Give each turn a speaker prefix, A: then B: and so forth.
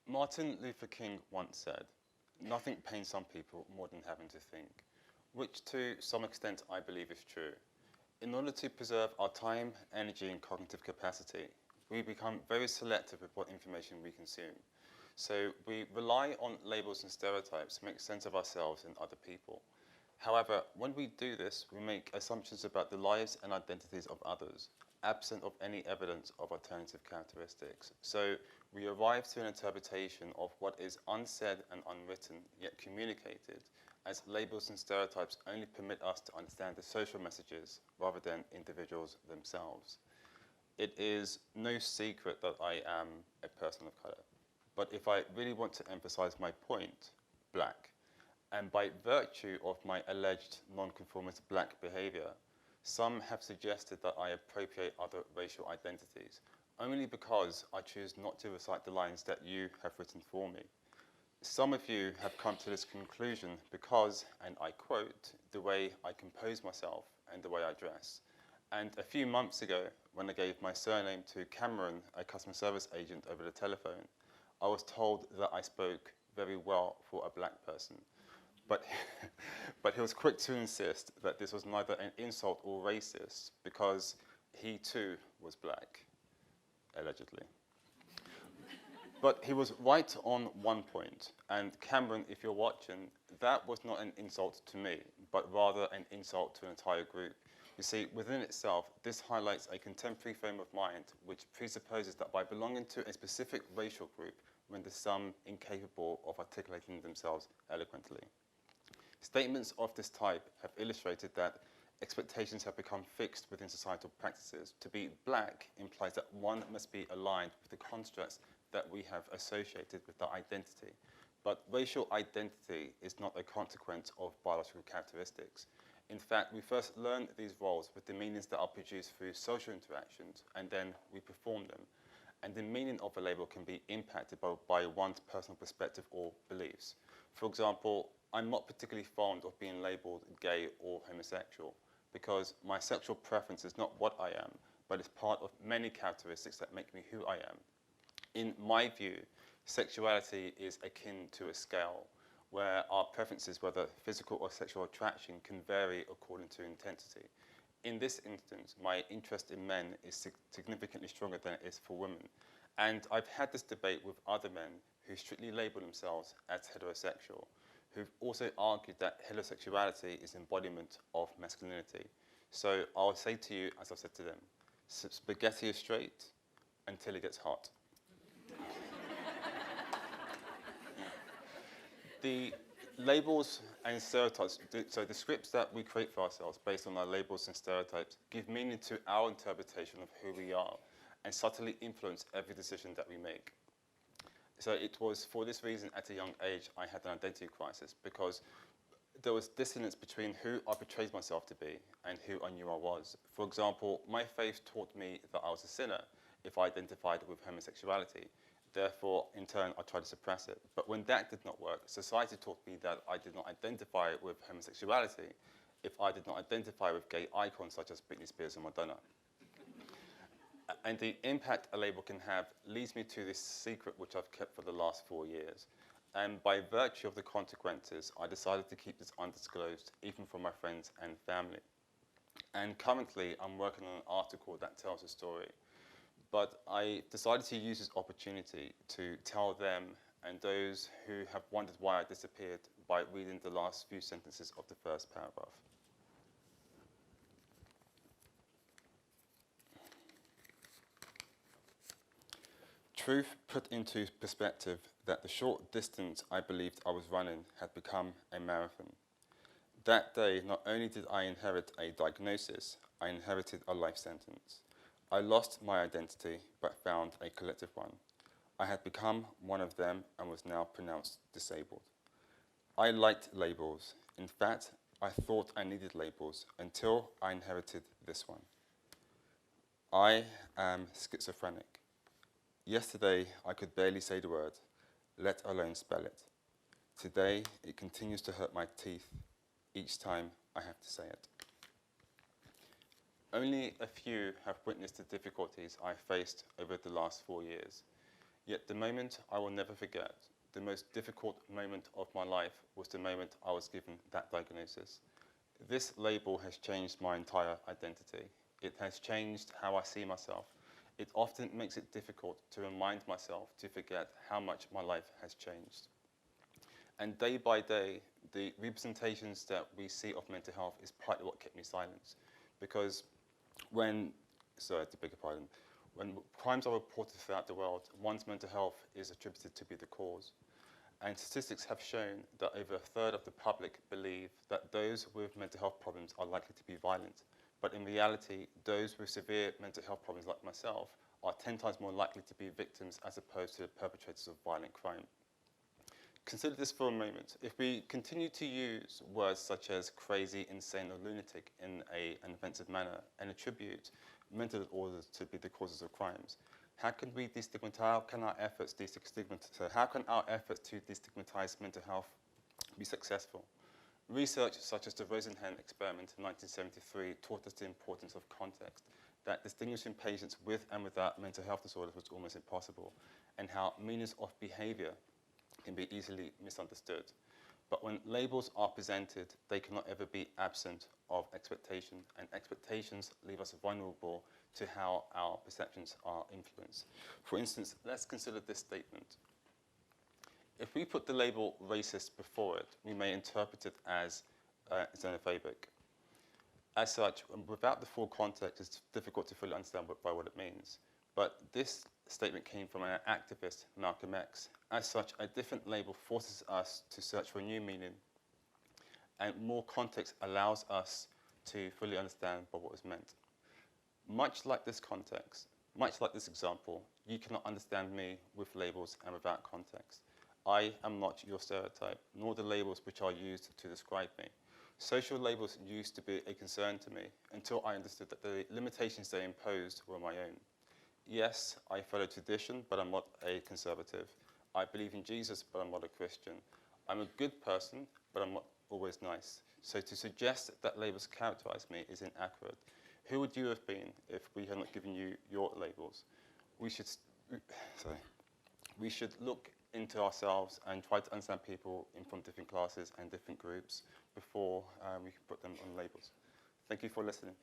A: Martin Luther King once said, "Nothing pains some people more than having to think," which to some extent I believe is true. In order to preserve our time, energy, and cognitive capacity, we become very selective with what information we consume. So we rely on labels and stereotypes to make sense of ourselves and other people. However, when we do this, we make assumptions about the lives and identities of others, absent of any evidence of alternative characteristics. So we arrive to an interpretation of what is unsaid and unwritten, yet communicated, as labels and stereotypes only permit us to understand the social messages rather than individuals themselves. It is no secret that I am a person of color. But if I really want to emphasize my point, black, and by virtue of my alleged nonconformist black behavior, some have suggested that I appropriate other racial identities, only because I choose not to recite the lines that you have written for me. Some of you have come to this conclusion because, and I quote, the way I compose myself and the way I dress. And a few months ago, when I gave my surname to Cameron, a customer service agent over the telephone, I was told that I spoke very well for a black person. But, but he was quick to insist that this was neither an insult or racist because he too was black, allegedly. But he was right on one point. And Cameron, if you're watching, that was not an insult to me, but rather an insult to an entire group. You see, within itself, this highlights a contemporary frame of mind which presupposes that by belonging to a specific racial group, renders some incapable of articulating themselves eloquently. Statements of this type have illustrated that expectations have become fixed within societal practices. To be black implies that one must be aligned with the constructs that we have associated with our identity. But racial identity is not a consequence of biological characteristics. In fact, we first learn these roles with the meanings that are produced through social interactions, and then we perform them. And the meaning of a label can be impacted by one's personal perspective or beliefs. For example, I'm not particularly fond of being labeled gay or homosexual because my sexual preference is not what I am, but it's part of many characteristics that make me who I am. In my view, sexuality is akin to a scale where our preferences, whether physical or sexual attraction, can vary according to intensity. In this instance, my interest in men is significantly stronger than it is for women. And I've had this debate with other men who strictly label themselves as heterosexual, who've also argued that heterosexuality is embodiment of masculinity. So I'll say to you, as I've said to them, spaghetti is straight until it gets hot. The labels and stereotypes, so the scripts that we create for ourselves based on our labels and stereotypes give meaning to our interpretation of who we are and subtly influence every decision that we make. So it was for this reason at a young age I had an identity crisis because there was dissonance between who I portrayed myself to be and who I knew I was. For example, my faith taught me that I was a sinner if I identified with homosexuality. Therefore, in turn, I tried to suppress it. But when that did not work, society taught me that I did not identify with homosexuality if I did not identify with gay icons such as Britney Spears and Madonna. And the impact a label can have leads me to this secret which I've kept for the last 4 years. And by virtue of the consequences, I decided to keep this undisclosed, even from my friends and family. And currently, I'm working on an article that tells a story. But I decided to use this opportunity to tell them and those who have wondered why I disappeared by reading the last few sentences of the first paragraph. Truth put into perspective that the short distance I believed I was running had become a marathon. That day, not only did I inherit a diagnosis, I inherited a life sentence. I lost my identity, but found a collective one. I had become one of them and was now pronounced disabled. I liked labels. In fact, I thought I needed labels until I inherited this one. I am schizophrenic. Yesterday, I could barely say the word, let alone spell it. Today, it continues to hurt my teeth each time I have to say it. Only a few have witnessed the difficulties I faced over the last 4 years. Yet the moment I will never forget, the most difficult moment of my life was the moment I was given that diagnosis. This label has changed my entire identity. It has changed how I see myself. It often makes it difficult to remind myself to forget how much my life has changed. And day by day, the representations that we see of mental health is partly what kept me silent. Because when, sorry, to beg your pardon, when crimes are reported throughout the world, one's mental health is attributed to be the cause. And statistics have shown that over a third of the public believe that those with mental health problems are likely to be violent. But in reality, those with severe mental health problems like myself are 10 times more likely to be victims as opposed to the perpetrators of violent crime. Consider this for a moment. If we continue to use words such as crazy, insane, or lunatic in an offensive manner and attribute mental disorders to be the causes of crimes, how can we destigmatize? How can our efforts to destigmatize mental health be successful? Research such as the Rosenhan experiment in 1973 taught us the importance of context, that distinguishing patients with and without mental health disorders was almost impossible, and how meanings of behavior can be easily misunderstood. But when labels are presented, they cannot ever be absent of expectation, and expectations leave us vulnerable to how our perceptions are influenced. For instance, let's consider this statement. If we put the label racist before it, we may interpret it as xenophobic. As such, without the full context, it's difficult to fully understand by what it means. But this statement came from an activist, Malcolm X. As such, a different label forces us to search for a new meaning, and more context allows us to fully understand what was meant. Much like this context, much like this example, you cannot understand me with labels and without context. I am not your stereotype, nor the labels which are used to describe me. Social labels used to be a concern to me until I understood that the limitations they imposed were my own. Yes, I follow tradition, but I'm not a conservative. I believe in Jesus, but I'm not a Christian. I'm a good person, but I'm not always nice. So to suggest that labels characterize me is inaccurate. Who would you have been if we had not given you your labels? We should look into ourselves and try to understand people from different classes and different groups before we can put them on labels. Thank you for listening.